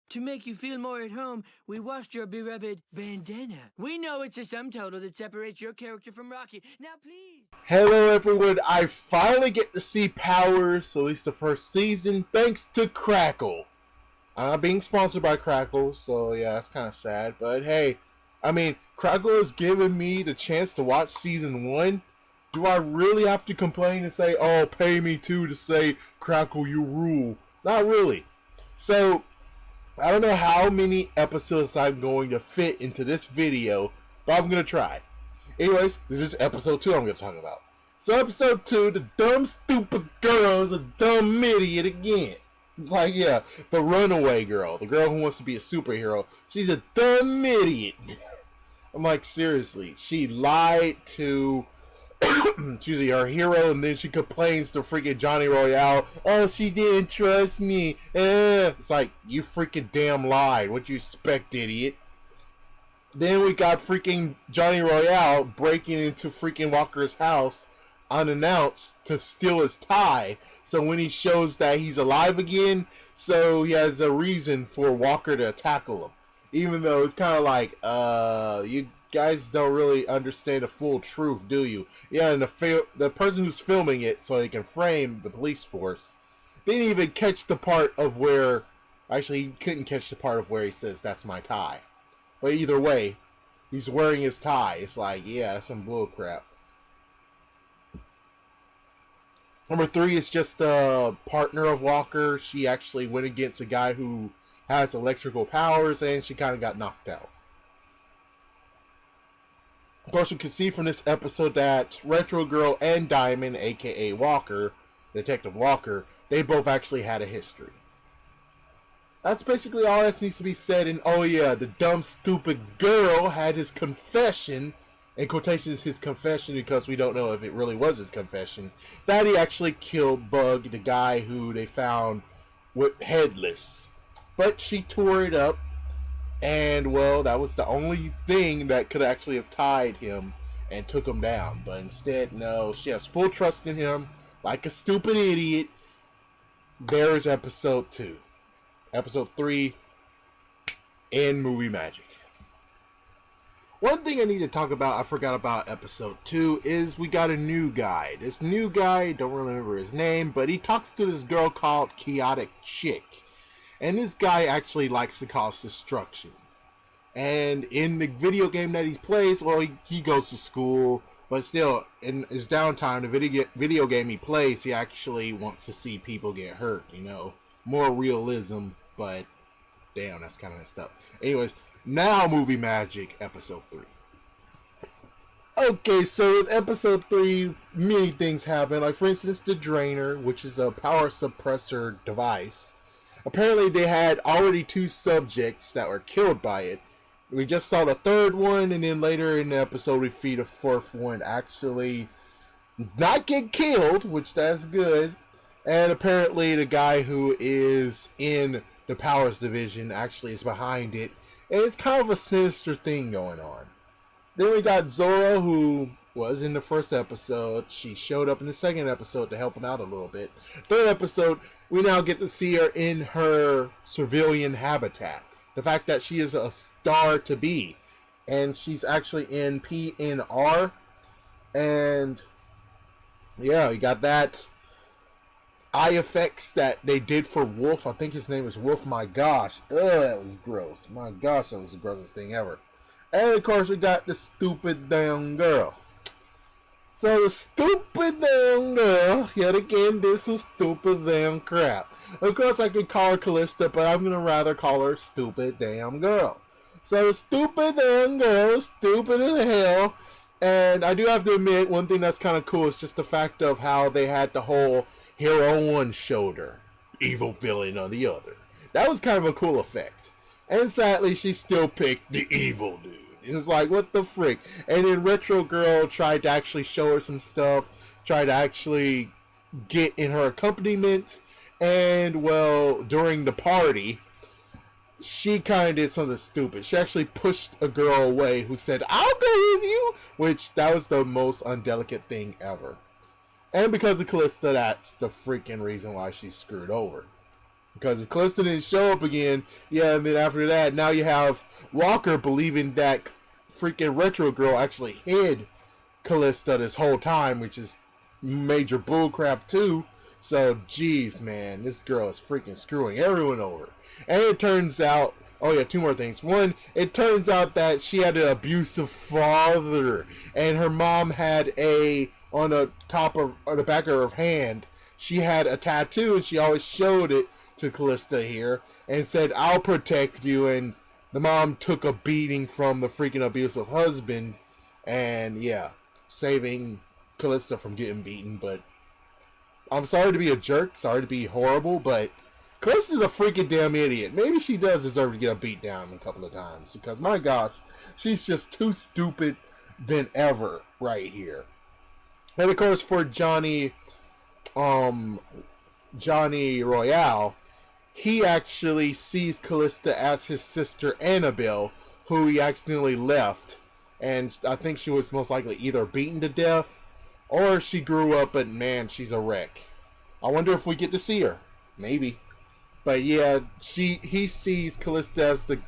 To make you feel more at home, we washed your beloved bandana. We know it's a sum total that separates your character from Rocky. Now please. Hello everyone, I finally get to see Powers, at least the first season, thanks to Crackle. I'm not being sponsored by Crackle, so yeah, that's kind of sad. But hey, I mean, Crackle has given me the chance to watch season 1. Do I really have to complain and say, oh, pay me too to say, Crackle, you rule? Not really. So, I don't know how many episodes I'm going to fit into this video, but I'm going to try. Anyways, this is episode 2 I'm going to talk about. So episode 2, the dumb stupid girl is a dumb idiot again. It's like, yeah, the runaway girl, the girl who wants to be a superhero, she's a dumb idiot. I'm like, seriously, she lied to her hero, and then she complains to freaking Johnny Royale, oh, she didn't trust me. It's like, you freaking damn lied. What you expect, idiot? Then we got freaking Johnny Royale breaking into freaking Walker's house unannounced to steal his tie. So when he shows that he's alive again, so he has a reason for Walker to tackle him. Even though it's kind of like, you guys don't really understand the full truth, do you? Yeah, and the person who's filming it so they can frame the police force didn't even catch the part of where, actually he couldn't catch the part of where he says, that's my tie. But either way, he's wearing his tie. It's like, yeah, that's some bull crap. Number 3 is just a partner of Walker. She actually went against a guy who has electrical powers, and she kind of got knocked out. Of course, we can see from this episode that Retro Girl and Diamond, aka Walker, Detective Walker, they both actually had a history. That's basically all that needs to be said. And oh yeah, the dumb stupid girl had his confession, in quotations his confession because we don't know if it really was his confession, that he actually killed Bug, the guy who they found with headless. But she tore it up, and well, that was the only thing that could actually have tied him and took him down. But instead, no, she has full trust in him, like a stupid idiot. There's episode 2. Episode 3, in movie magic. One thing I need to talk about, I forgot about episode 2, is we got a new guy. This new guy, don't remember his name, but he talks to this girl called Chaotic Chick. And this guy actually likes to cause destruction. And in the video game that he plays, well, he goes to school, but still, in his downtime, the video game he plays, he actually wants to see people get hurt, you know. More realism, but damn, that's kind of messed up. Anyways, now movie magic, episode 3. Okay, so with episode 3, many things happen. Like, for instance, the Drainer, which is a power suppressor device. Apparently, they had already 2 subjects that were killed by it. We just saw the 3rd one, and then later in the episode, we see the 4th one actually not get killed, which that's good. And apparently the guy who is in the Powers division actually is behind it. And it's kind of a sinister thing going on. Then we got Zora, who was in the 1st episode. She showed up in the 2nd episode to help him out a little bit. 3rd episode, we now get to see her in her civilian habitat. The fact that she is a star to be. And she's actually in PNR. And yeah, you got that eye effects that they did for Wolf. I think his name is Wolf. My gosh. Ugh, that was gross. My gosh, that was the grossest thing ever. And of course, we got the stupid damn girl. So the stupid damn girl, yet again, did some stupid damn crap. Of course, I could call her Callista, but I'm going to rather call her stupid damn girl. So the stupid damn girl is stupid as hell. And I do have to admit, one thing that's kind of cool is just the fact of how they had the whole hero on one shoulder, evil villain on the other. That was kind of a cool effect. And sadly, she still picked the evil dude. It's like, what the frick? And then Retro Girl tried to actually show her some stuff, tried to actually get in her accompaniment. And, well, during the party, she kind of did something stupid. She actually pushed a girl away who said, I'll go with you, which that was the most undelicate thing ever. And because of Callista, that's the freaking reason why she's screwed over. Because if Callista didn't show up again, yeah, and then after that, now you have Walker believing that freaking Retro Girl actually hid Callista this whole time, which is major bullcrap too. So, geez, man, this girl is freaking screwing everyone over. And it turns out, oh yeah, two more things. One, it turns out that she had an abusive father, and her mom had on the back of her hand, she had a tattoo, and she always showed it to Callista here, and said, "I'll protect you," and the mom took a beating from the freaking abusive husband, and yeah, saving Callista from getting beaten. But I'm sorry to be a jerk, sorry to be horrible, but Callista's a freaking damn idiot. Maybe she does deserve to get a beat down a couple of times, because my gosh, she's just too stupid than ever right here. And of course, for Johnny Royale, he actually sees Callista as his sister Annabelle, who he accidentally left. And I think she was most likely either beaten to death, or she grew up, but man, she's a wreck. I wonder if we get to see her. Maybe. But yeah, he sees Callista as the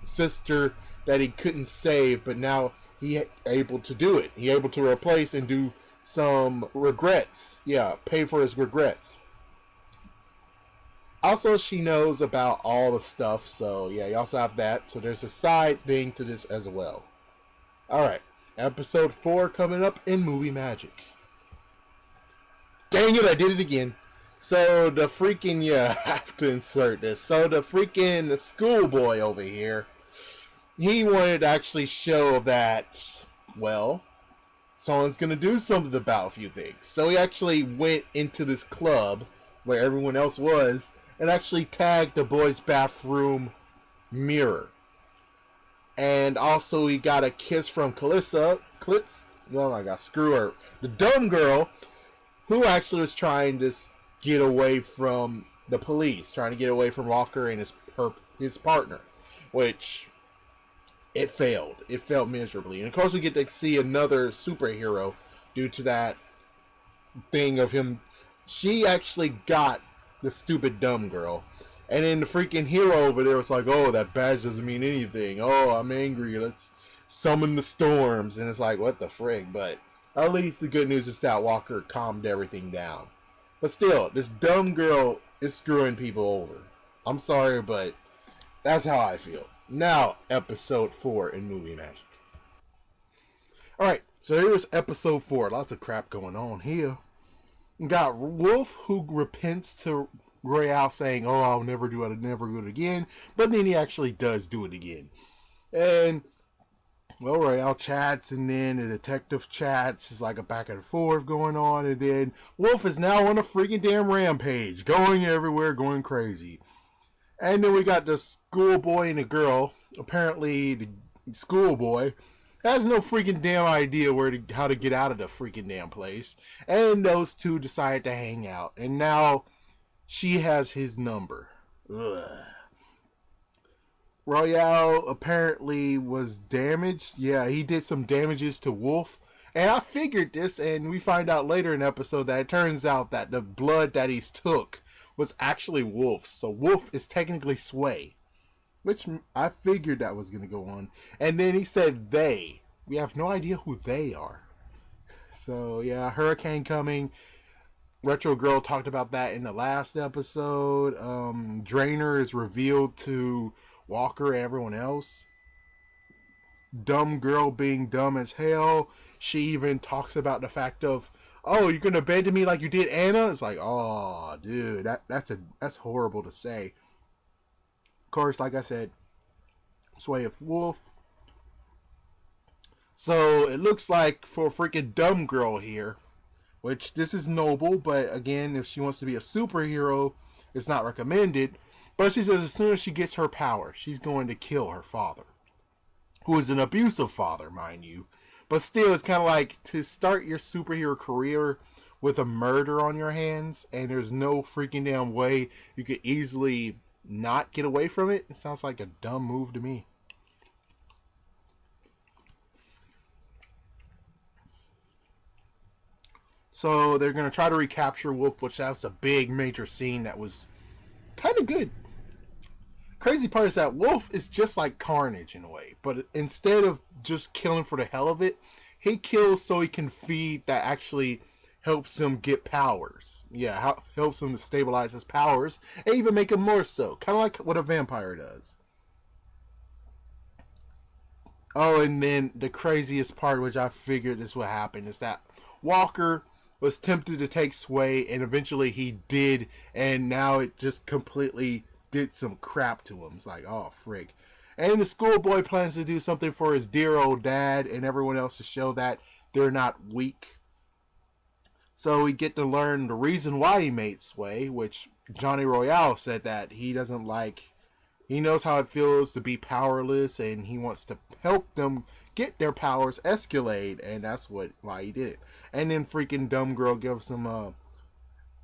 sister that he couldn't save, but now he able to do it. He able to replace and do some regrets. Yeah, pay for his regrets. Also, she knows about all the stuff, so yeah, you also have that. So there's a side thing to this as well. Alright, episode 4 coming up in Movie Magic. Dang it, I did it again. So the freaking, yeah, I have to insert this. So the freaking schoolboy over here, he wanted to actually show that, well, someone's going to do something about a few things. So he actually went into this club where everyone else was, and actually tagged the boys' bathroom mirror. And also he got a kiss from Callista. Oh my god, screw her. The dumb girl, who actually was trying to get away from the police, trying to get away from Walker and his partner, which it failed. It failed miserably. And of course we get to see another superhero due to that thing of him. She actually got the stupid dumb girl. And then the freaking hero over there was like, oh, that badge doesn't mean anything. Oh, I'm angry. Let's summon the storms. And it's like, what the frig? But at least the good news is that Walker calmed everything down. But still, this dumb girl is screwing people over. I'm sorry, but that's how I feel. Now, episode 4 in Movie Magic. Alright, so here's episode 4. Lots of crap going on here. Got Wolf, who repents to Royale, saying, oh, I'll never do it again. But then he actually does do it again. And, well, Royale chats, and then the detective chats. It's like a back and forth going on. And then Wolf is now on a freaking damn rampage, going everywhere, going crazy. And then we got the schoolboy and the girl. Apparently, the schoolboy has no freaking damn idea how to get out of the freaking damn place. And those two decide to hang out. And now she has his number. Ugh. Royale apparently was damaged. Yeah, he did some damages to Wolf. And I figured this, and we find out later in the episode that it turns out that the blood that he's took was actually Wolf's. So Wolf is technically Sway. Which I figured that was going to go on. And then he said they. We have no idea who they are. So yeah, hurricane coming. Retro Girl talked about that in the last episode. Drainer is revealed to Walker and everyone else. Dumb girl being dumb as hell. She even talks about the fact of, oh, you're going to abandon me like you did Anna? It's like, oh, dude, that's horrible to say. Of course, like I said, Sway of Wolf. So it looks like for a freaking dumb girl here, which this is noble, but again, if she wants to be a superhero, it's not recommended. But she says as soon as she gets her power, she's going to kill her father, who is an abusive father, mind you. But still, it's kind of like to start your superhero career with a murder on your hands, and there's no freaking damn way you could easily not get away from it. It sounds like a dumb move to me. So they're going to try to recapture Wolf, which that's a big major scene that was kind of good. Crazy part is that Wolf is just like Carnage in a way, but instead of just killing for the hell of it, he kills so he can feed that actually helps him get powers. Yeah, helps him to stabilize his powers and even make him more so. Kind of like what a vampire does. Oh, and then the craziest part, which I figured this would happen, is that Walker was tempted to take Sway, and eventually he did, and now it just completely did some crap to him. It's like, oh, frig. And the schoolboy plans to do something for his dear old dad and everyone else to show that they're not weak. So we get to learn the reason why he made Sway, which Johnny Royale said that he doesn't like. He knows how it feels to be powerless, and he wants to help them get their powers escalate, and that's why he did it. And then freaking dumb girl gives him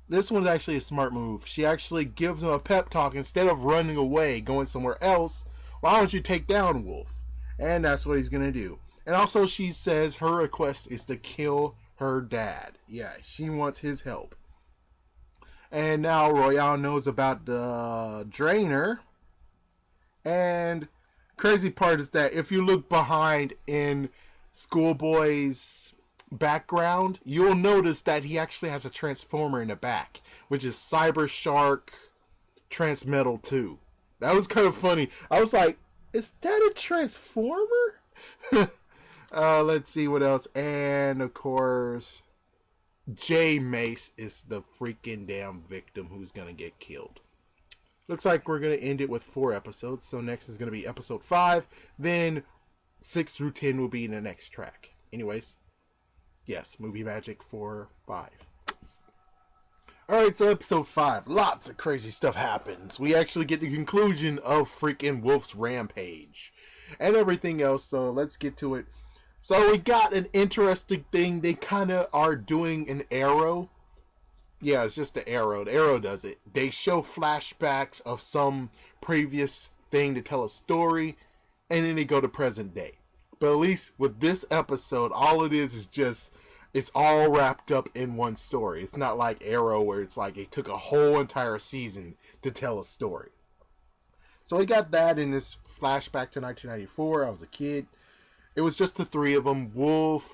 this one's actually a smart move. She actually gives him a pep talk instead of running away, going somewhere else. Why don't you take down Wolf? And that's what he's gonna do. And also she says her request is to kill her dad. Yeah, she wants his help. And now Royale knows about the Drainer. And crazy part is that if you look behind in Schoolboy's background, you'll notice that he actually has a transformer in the back, which is Cyber Shark Transmetal 2. That was kind of funny. I was like, is that a transformer? Let's see what else. And of course, J Mace is the freaking damn victim who's gonna get killed. Looks like we're going to end it with 4 episodes. So next is going to be episode 5. Then 6 through 10 will be in the next track. Anyways, yes, Movie Magic 4-5. Alright, so episode 5. Lots of crazy stuff happens. We actually get the conclusion of freaking Wolf's rampage. And everything else, so let's get to it. So we got an interesting thing. They kind of are doing an Arrow. Yeah, it's just the Arrow. The Arrow does it. They show flashbacks of some previous thing to tell a story, and then they go to present day. But at least with this episode, all it is just, it's all wrapped up in one story. It's not like Arrow where it's like it took a whole entire season to tell a story. So we got that in this flashback to 1994. I was a kid. It was just the 3 of them. Wolf,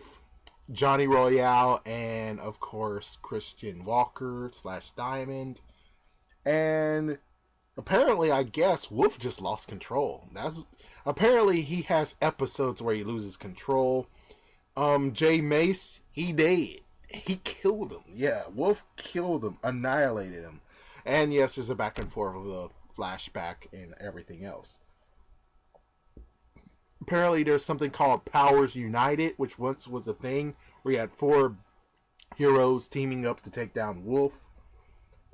Johnny Royale, and of course Christian Walker / Diamond. And apparently, I guess Wolf just lost control. Apparently he has episodes where he loses control. J Mace, he dead. He killed him. Yeah, Wolf killed him, annihilated him. And yes, there's a back and forth of the flashback and everything else. Apparently there's something called Powers United, which once was a thing where you had 4 heroes teaming up to take down Wolf.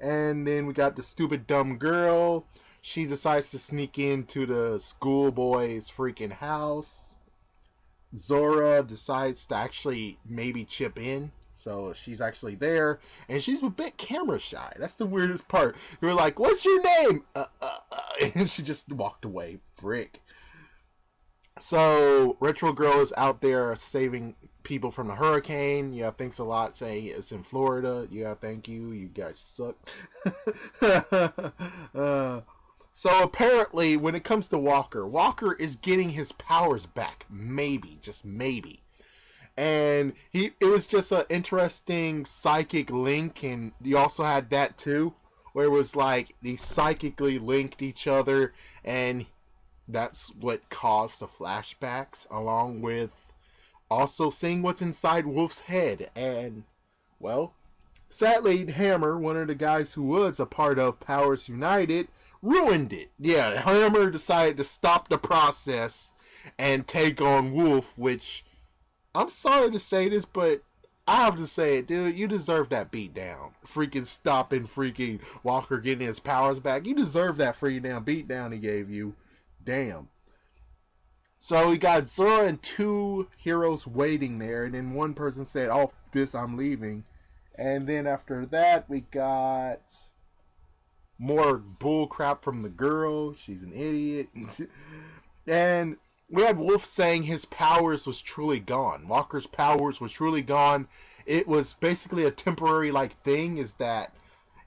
And then we got the stupid dumb girl. She decides to sneak into the schoolboy's freaking house. Zora decides to actually maybe chip in. So she's actually there. And she's a bit camera shy. That's the weirdest part. You're like, what's your name? And she just walked away. Frick. So, Retro Girl is out there saving people from the hurricane. Yeah, thanks a lot. Saying it's in Florida. Yeah, thank you. You guys suck. So, apparently, when it comes to Walker, Walker is getting his powers back. Maybe. Just maybe. And it was just an interesting psychic link. And you also had that, too. Where it was like, they psychically linked each other. And that's what caused the flashbacks, along with also seeing what's inside Wolf's head. And, well, sadly, Hammer, one of the guys who was a part of Powers United, ruined it. Yeah, Hammer decided to stop the process and take on Wolf, which, I'm sorry to say this, but I have to say it, dude. You deserve that beat down. Freaking stopping freaking Walker getting his powers back. You deserve that freaking damn beat down he gave you. Damn. So we got Zora and 2 heroes waiting there, and then one person said, oh, this, I'm leaving. And then after that, we got more bull crap from the girl. She's an idiot. And we had Wolf saying his powers was truly gone. Walker's powers was truly gone. It was basically a temporary like thing, is that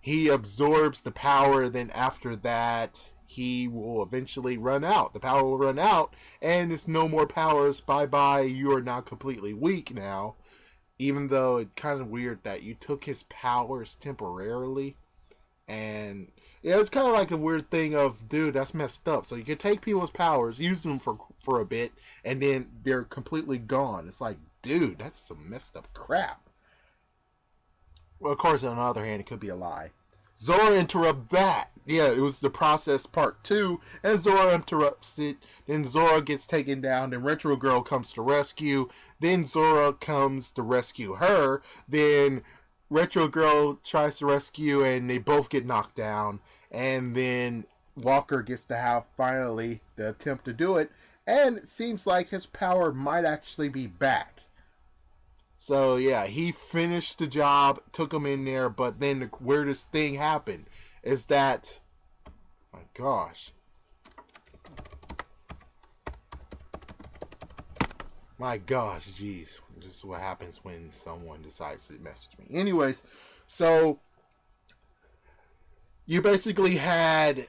he absorbs the power. Then after that, he will eventually run out. The power will run out, and it's no more powers. Bye-bye. You are now completely weak now. Even though it's kind of weird that you took his powers temporarily. And yeah, it's kind of like a weird thing of, dude, that's messed up. So you can take people's powers, use them for a bit, and then they're completely gone. It's like, dude, that's some messed up crap. Well, of course, on the other hand, it could be a lie. Zora interrupts that. Yeah, it was the process part 2, and Zora interrupts it. Then Zora gets taken down, then Retro Girl comes to rescue. Then Zora comes to rescue her. Then Retro Girl tries to rescue, and they both get knocked down. And then Walker gets to have, finally, the attempt to do it. And it seems like his power might actually be back. So, yeah, he finished the job, took him in there, but then the weirdest thing happened is that, my gosh. My gosh, jeez. This is what happens when someone decides to message me. Anyways, so you basically had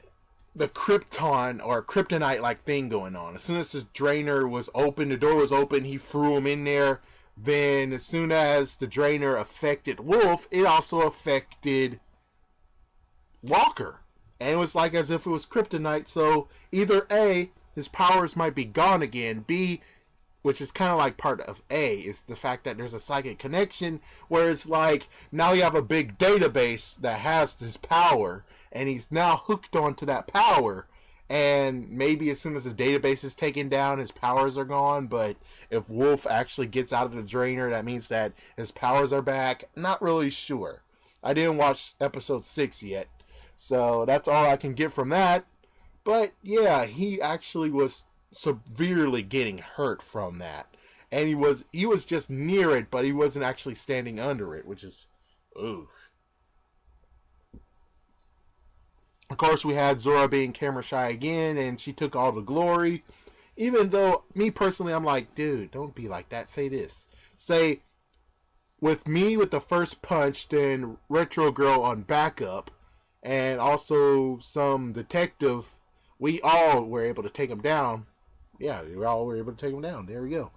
the Krypton or kryptonite-like thing going on. As soon as his drainer was open, the door was open, he threw him in there. Then, as soon as the drainer affected Wolf, it also affected Walker. And it was like as if it was kryptonite. So, either A, his powers might be gone again. B, which is kind of like part of A, is the fact that there's a psychic connection. Where it's like, now you have a big database that has his power. And he's now hooked onto that power. And maybe as soon as the database is taken down, his powers are gone. But if Wolf actually gets out of the drainer, that means that his powers are back. Not really sure. I didn't watch episode 6 yet. So that's all I can get from that. But yeah, he actually was severely getting hurt from that. And he was just near it, but he wasn't actually standing under it, which is, oof. Of course, we had Zora being camera shy again, and she took all the glory. Even though, me personally, I'm like, dude, don't be like that. Say this. Say, with me with the first punch, then Retro Girl on backup, and also some detective, we all were able to take him down. Yeah, we all were able to take him down. There we go.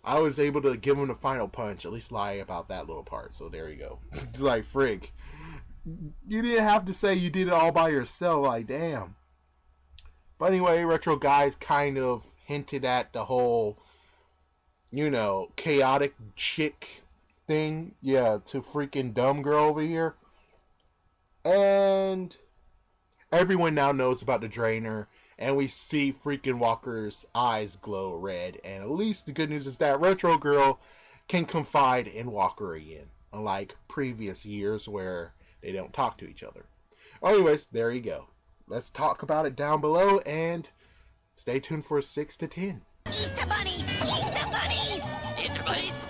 I was able to give him the final punch, at least lie about that little part. So there you go. It's like, frig. You didn't have to say you did it all by yourself, like, damn. But anyway, Retro Guys kind of hinted at the whole, you know, chaotic chick thing. Yeah, to freaking dumb girl over here. And everyone now knows about the drainer. And we see freaking Walker's eyes glow red. And at least the good news is that Retro Girl can confide in Walker again. Unlike previous years where they don't talk to each other. Anyways, there you go. Let's talk about it down below and stay tuned for 6 to 10. Easter bunnies! Easter bunnies! Easter bunnies!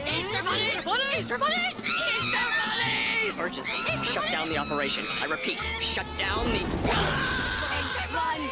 Easter bunnies! Easter bunnies! Easter bunnies! Urgency. Shut down the operation. I repeat, shut down the... Run! Run!